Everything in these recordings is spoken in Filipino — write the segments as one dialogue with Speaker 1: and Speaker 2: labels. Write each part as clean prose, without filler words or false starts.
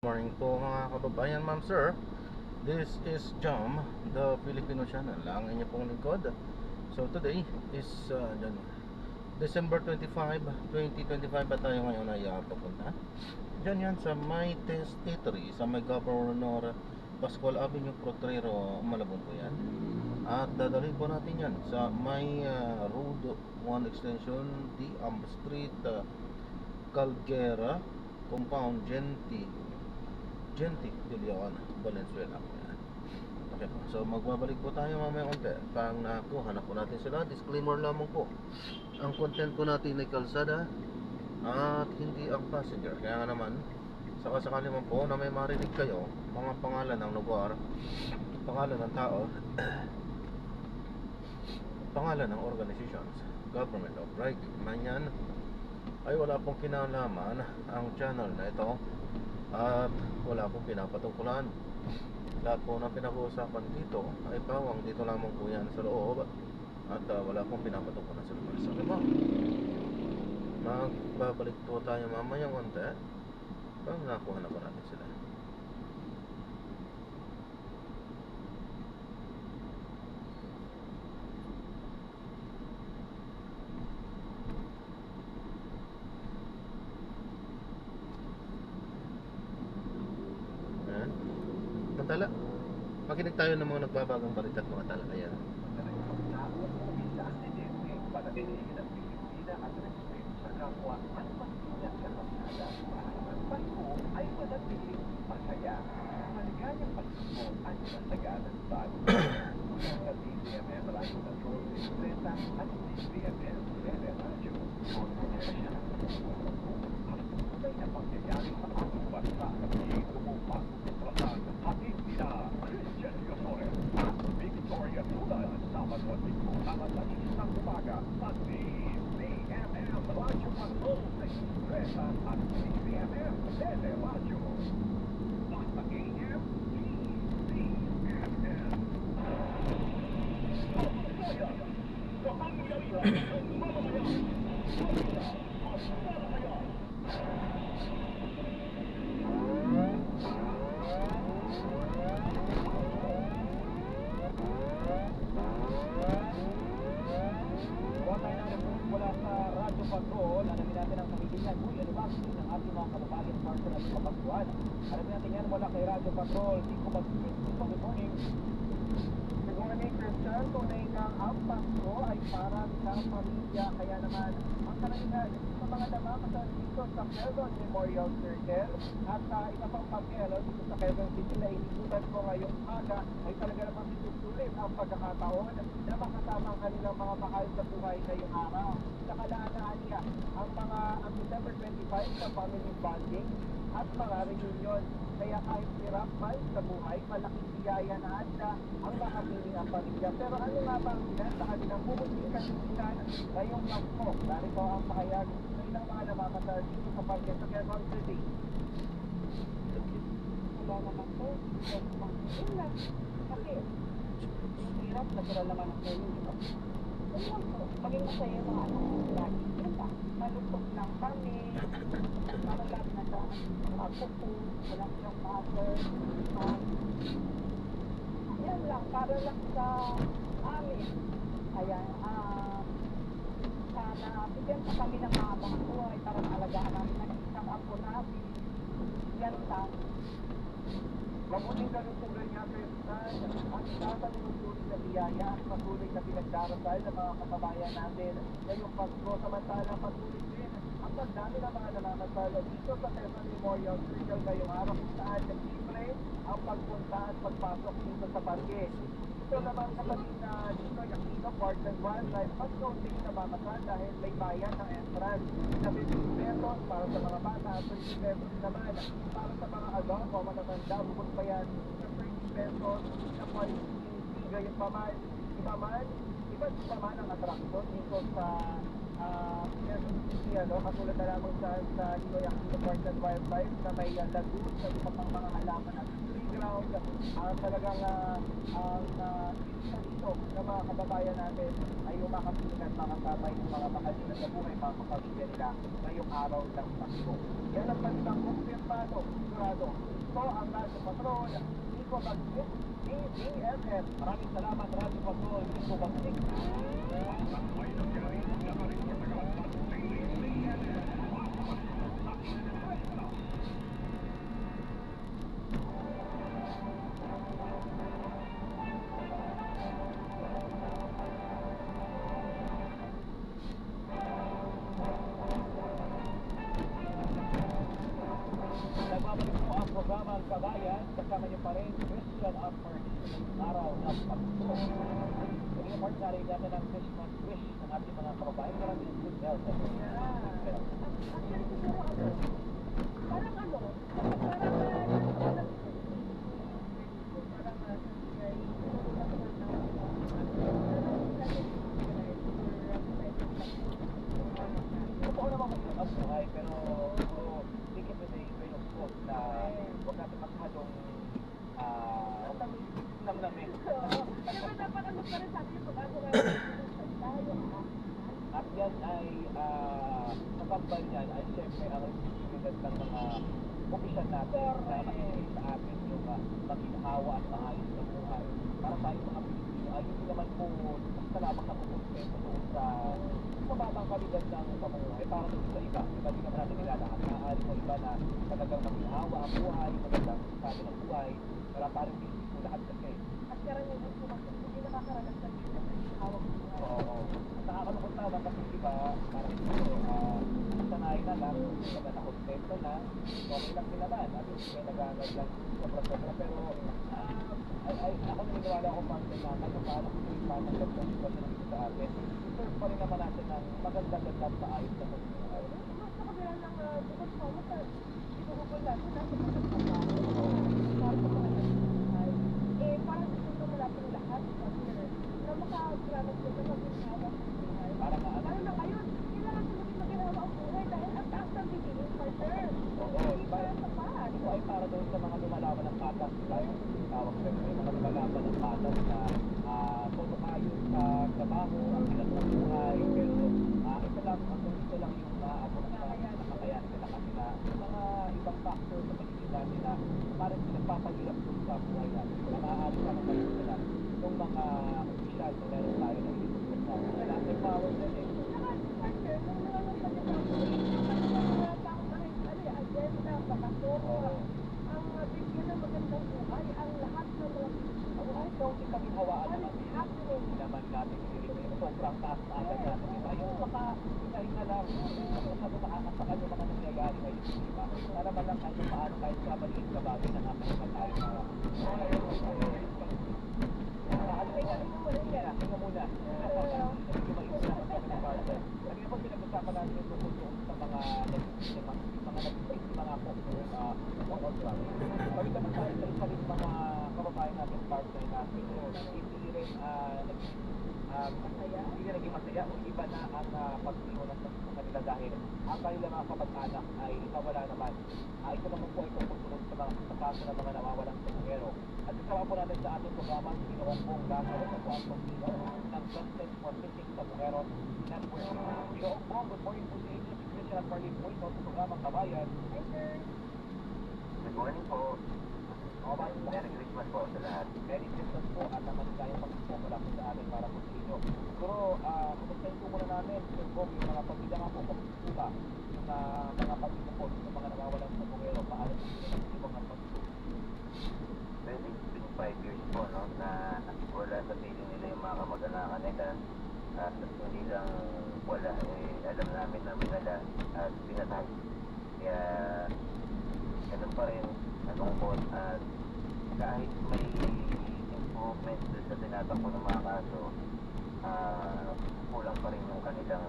Speaker 1: Morning po mga kababayan, ma'am sir. This is Jam, the Filipino channel, ang inyo pong lingkod. So today is December 25, 2025 ba tayo ngayon ay papunta? Diyan yan sa may Testatory, sa may Governor Pascual Avenue, Potrero, Malabon po yan. At dadalhin po natin yan sa may Road 1 Extension, Diam Street, Calgera, Compound, Genti de Leon, Valenzuela. Okay po. So magbabalik po tayo mamaya konti. Pang nakuha na po natin sila. Disclaimer lamang po. Ang content po natin ay kalsada at hindi ang passenger. Kaya nga naman, sakasakali man po na may marinig kayo, mga pangalan ng lugar, pangalan ng tao, pangalan ng organizations, government of right, manyan, ay wala pong kinalaman ang channel na ito. At wala pong pinapatungkulan. Lahat po na pinag-uusapan dito ay pawang dito lamang po yan sa loob. At wala pong pinapatungkulan sa lugar. So diba, magbabalik po tayo mamayang konti pag nakuha na po natin sila. Tala, makinig tayo ng mga nagbabagang balita at mga tala. Ayan.
Speaker 2: Patrol, good morning. Good morning, Christian. Tunay na ang Pasko ay para sa pamilya. Kaya naman, ang karamihan sa mga namamasan dito sa Quezon Memorial Circle at iba pang pagkelo dito sa Quezon City na inibutan ko ngayong umaga ay talaga namang itutuloy ang pagkakataon na makasama ang kanilang mga mahal sa buhay ngayong araw. Nakalaan niya ang December 25 sa family bonding at mga reunion. Kaya kahit hirap man sa buhay, malaking biyaya na anda ang makapili ang pamilya. Pero ano nga ba ang bilan sa kanilang bumuting kasimulan ngayong Pasko? Narito ang pahayag ng ilang mga namamatal dito sa Parque sa Quezon City.
Speaker 3: Wala naman po, pang-ilan. Kasi, yung hirap, natural naman ang training, di ba? Ano lang po, maging masaya mga ano, lagi. Yun ba? Malutog lang kami, manulat na sa pupo, walang yung mother. Yan lang, para lang sa amin. Ayan, sana bigyan pa kami ng mga buhay para maalagaan namin ng isang apo namin. Yan lang.
Speaker 2: Mabuting kalusugan niya, Christian, ang itatanong na biyaya at patuloy na pinagdarasal ng mga kababayan natin ngayong Pasko. Samantala, patuloy din ang pagdami ng mga namamasal dito sa Quezon Memorial Circle ngayong araw kung saan libre ang pagpunta at pagpasok dito sa parke. Ito naman kapatid na dito yung Aquino Park and Wildlife, mas kaunting namamasal dahil may bayan ng entrance na 50 pesos para sa mga bata at 20 pesos naman para sa mga adult o matatanda. Bukod pa yan sa 30 pesos na pwede gayon pa man, iba't iba man ang atraksyon dito sa Quezon City, katulad na lamang sa Ninoy Aquino Park and Wildlife na may lagoon sa iba pang mga halaman at playground. Talagang ang isa dito ng mga kababayan natin ay umakapiling at makasabay ng mga mahal nila sa buhay, mga kapamilya nila ngayong araw ng Pasko. Yan ang balitang kumpirmado, sigurado Senado. Ito ang Radyo Patrol, Nico Bagsit, DDFF. Maraming salamat, Radyo Patrol, Nico Bagsit. Nagbabalik po ang programa ang Kabayan. Kasama niyo pa rin Christian Upward ng araw ng Pagso. Kanina part na rin natin ang Christmas wish ng ating mga kababayan. Maraming good health.
Speaker 3: Actually, siguro parang
Speaker 2: Totoo naman mahirap ang buhay, pero think of it way of thought na huwag natin masyadong namnamin.
Speaker 3: Pero napakano pa rin sa atin yung pag-ako tayo.
Speaker 2: At yan ay nakambal yan ay siyempre ang responsibilidad ng mga opisyal natin na makikinig sa atin yung maginhawa at maayos na buhay. Para tayo mga Pilipino ay hindi naman po basta lamang nakukonsenso doon sa mababang kalidad ng pamumuhay para doon sa iba. Diba di naman natin nilalahat. Maaari mo iba na talagang maginhawa ang buhay, magandang sabi ng buhay. Wala parang Pilipino lahat kasi.
Speaker 3: At karamihan po kasi hindi nakakaranas ng hawak ng buhay.
Speaker 2: Oo. At nakakalungkot naman kasi iba, parang ito, sanay na lang, baga nakontento na, okay lang din naman. At hindi may nagagad lang sobra-sobra. Pero ako naniniwala ko pang na nagpapaano kung yung patanggap ng sitwasyon ng sa atin. Deserve pa rin naman natin ng maganda-ganda maayos na pagkakas.
Speaker 3: Mas sa kabila ng bukod sa mga pinugugol natin nasa pagkakatrabaho. Para sa mga nagsisahay. Parang gusto ko malapit ng lahat. Na makagranat ko sa maginhawa ng buhay.
Speaker 2: Para nga
Speaker 3: Lalo na ngayon, kailangan ko maging maginhawa ang buhay dahil ang taas ng bibigin, partner.
Speaker 2: Oo,
Speaker 3: Hindi para sa pahal.
Speaker 2: ito ay para doon sa mga lumalaban ng patas. Tayo tawag sa mga lumalaban ng patas na todo kayo sa trabaho, ang kanilang buhay. Pero ito lang, ito lang yung naabot na nakakayan nila kasi na mga ibang factor sa paligid natin na parang pinagpapahirap doon sa buhay natin. Na maaari pa naman sila ng mga opisyal na meron tayo na ilitukot na natin power na eh.
Speaker 3: Saka, partner, nung mga nagpapagawa tao na rin, agenda, bakasyon, ang bigyan ng magandang buhay, ang lahat ng mga buhay.
Speaker 2: So, ikaginhawaan
Speaker 3: What
Speaker 2: naman
Speaker 3: is happening?
Speaker 2: hindi naman natin hindi sobrang taas na agad natin. Diba? Yung makahinga lang, masyado makakasakal yung mga nangyayari ngayon. Diba? Para man lang kahit paano, kahit sa maliit na bagay na nakakahinga tayo na hinga muna. Medyo maisip naman kami ng partner. Kanina po pinag-usapan natin yung tungkol doon sa mga nagsisimang ako on track. Balik naman tayo sa isa rin mga kababayan natin, partner natin. Hindi rin hindi naging masaya o iba na ang pagsimulan sa kanila dahil ang kanilang mga kapag-anak ay nawala naman. Ito naman po ay tungkol sa mga kaso ng mga nawawalang pasahero. At kasama po natin sa ating programa si Ginoong Bong Lasaro sa Juan Tongino ng Justice for Missing Pasaheros Network. Ginoong Bong, good morning po sa inyo. Si Christian at Marlene po ito sa programang Kabayan.
Speaker 3: Hi, sir.
Speaker 4: Good morning po.
Speaker 2: Okay,
Speaker 4: Merry Christmas po sa lahat.
Speaker 2: Merry Christmas po at naman tayong pagpupula po sa atin para po sa inyo. Siguro, kumustahin po muna namin yung mga pamilya nga po, kumusta ba yung mga pamilya po, yung mga nawawalang pasahero, paano po sila nag-ibang ang pagpupula?
Speaker 4: Well, it's been 5 years po, no, na wala sa piling nila yung mga kamag-anakan nila. At hindi lang wala, alam namin na minala at pinatay. Kaya, ganun pa rin, nalungkot at kahit may improvement doon sa tinatakbo ng mga kaso, kulang pa rin yung kanilang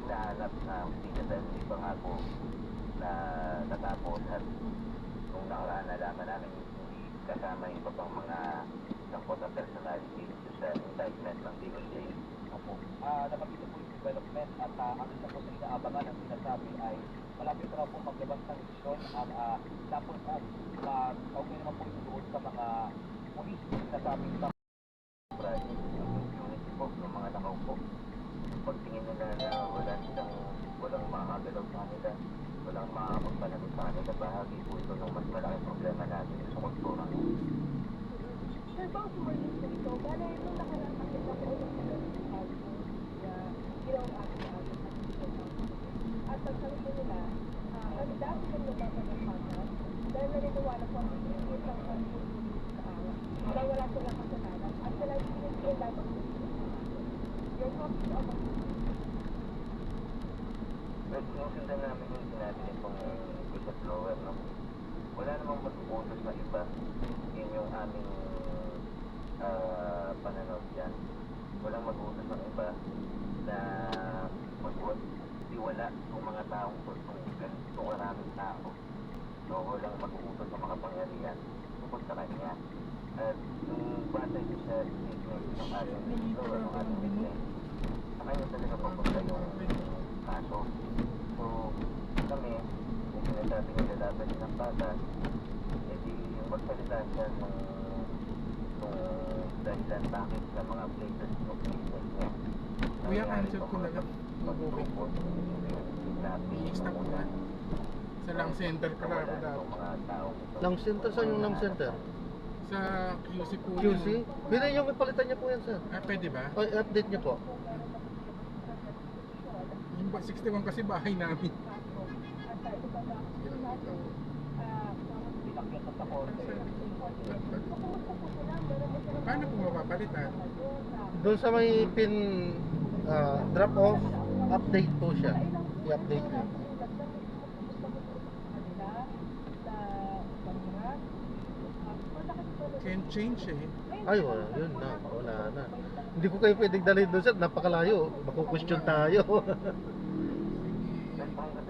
Speaker 4: hinahanap na hindi na hindi pangako na natapos at nung nakaraan nalaman namin hindi kasama yung iba pang mga sangkot na personalities sa indictment ng DOJ.
Speaker 2: Opo. Napakita po yung development at ang isa po sa inaabangan ng sinasabi ay malapit na po maglabas ng desisyon at tapos okay naman po ito doon sa mga pulis na sinasabing sa
Speaker 4: Unity po ng mga nakaupo. Pagtingin nila na walang makakagalaw sa kanila, walang makakapagpanagot sa kanila. Bahagi po ito ng mas malaking problema natin sa kultura.
Speaker 3: Sir, bang sumalis ko ito? Bale, nung nakaraan nakita ko ulit sa Facebook na ginawang akin-akin at dito ng at ang sabi ko nila, ang dami ng lumaban ng pangkat dahil naniniwala ko ang hindi isang pag-ibig sa araw. Dahil wala silang kasalanan at sila hindi sila lamang you're talking about
Speaker 4: Sinusundan namin yung sinabi nitong whistleblower, no? Wala namang matututos na iba. Yun yung aming pananaw dyan. Walang mag-utos ng iba na mag-tiwala ng mga taong itong maraming tao. So, walang mag-utos ng mga pangyarihan tungkol sa kanya. At yung batay ko sa statement ng ating whistleblower, ng ating witness, sa kanya talaga papunta yung kaso. So, kami, kung sinasabi ng lalaban ng bata, edi magsalita siya nung dahilan bakit sa mga places of business niya.
Speaker 5: Kuya, cancel ko na lang. Mag-okay. I-stop ko na. Sa Lang Center pala ako dati.
Speaker 1: Lang center, saan yung lang center?
Speaker 5: Sa QC po.
Speaker 1: QC? Pwede yung ipalitan niya po yan, sir.
Speaker 5: Pwede ba?
Speaker 1: O, update niyo po.
Speaker 5: Yung 61 kasi bahay namin. Paano po mapapalitan?
Speaker 1: Doon sa may pin drop off, update po siya. I-update niyo.
Speaker 5: Can change eh.
Speaker 1: Ay, wala, yun na, wala na. Hindi ko kayo pwedeng dalhin doon, sir. Napakalayo. Makukwestiyon tayo.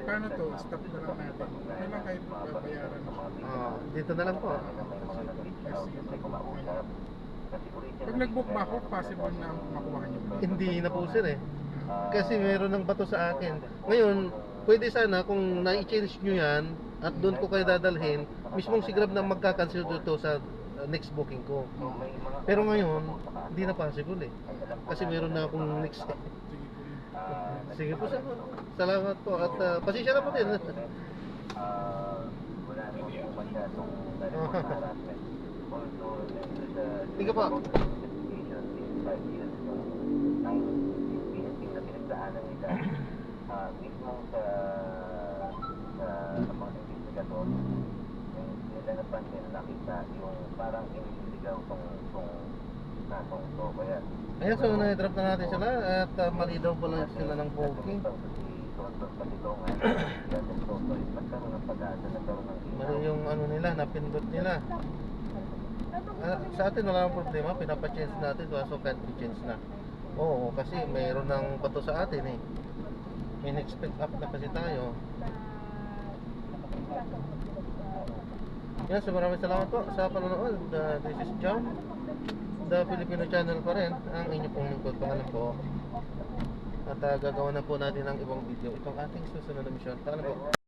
Speaker 5: Paano to? Stop na lang natin. Ano lang kayo babayaran?
Speaker 1: Dito na lang po.
Speaker 5: Pag nag-book ba ako, possible na makuha niyo ba?
Speaker 1: Hindi na po, sir eh. Kasi meron ng bato sa akin. Ngayon, pwede sana kung na-change nyo yan at doon ko kayo dadalhin, mismong si Grab na magkakancel dito sa next booking ko. Pero ngayon, hindi na possible eh. Kasi meron na akong next. Sige po, sir. Salamat po at pasensya na po din.
Speaker 4: Wala naman po masyadong harassment. Although,
Speaker 1: Sige po.
Speaker 4: investigation in 5 years yung pinagdaanan na pinagdaanan nila, mismo sa mga investigador, nila napansin, nakita yung parang iniligaw tong nasong to. Kaya,
Speaker 1: Ayan, so na-drop na natin sila at mali daw po lang sila ng booking. Mali yung ano nila, napindot nila. Sa atin wala nang problema, pinapa-change natin, so can't be changed na. Oo, kasi mayroon ng bato sa atin eh. May next pick up na kasi tayo. Yan, so maraming salamat po sa panonood. This is John, the Filipino channel pa rin, ang inyo pong lingkod, pangalan po. At gagawa na po natin ng ibang video. Itong ating susunod na mission. Pangalan po.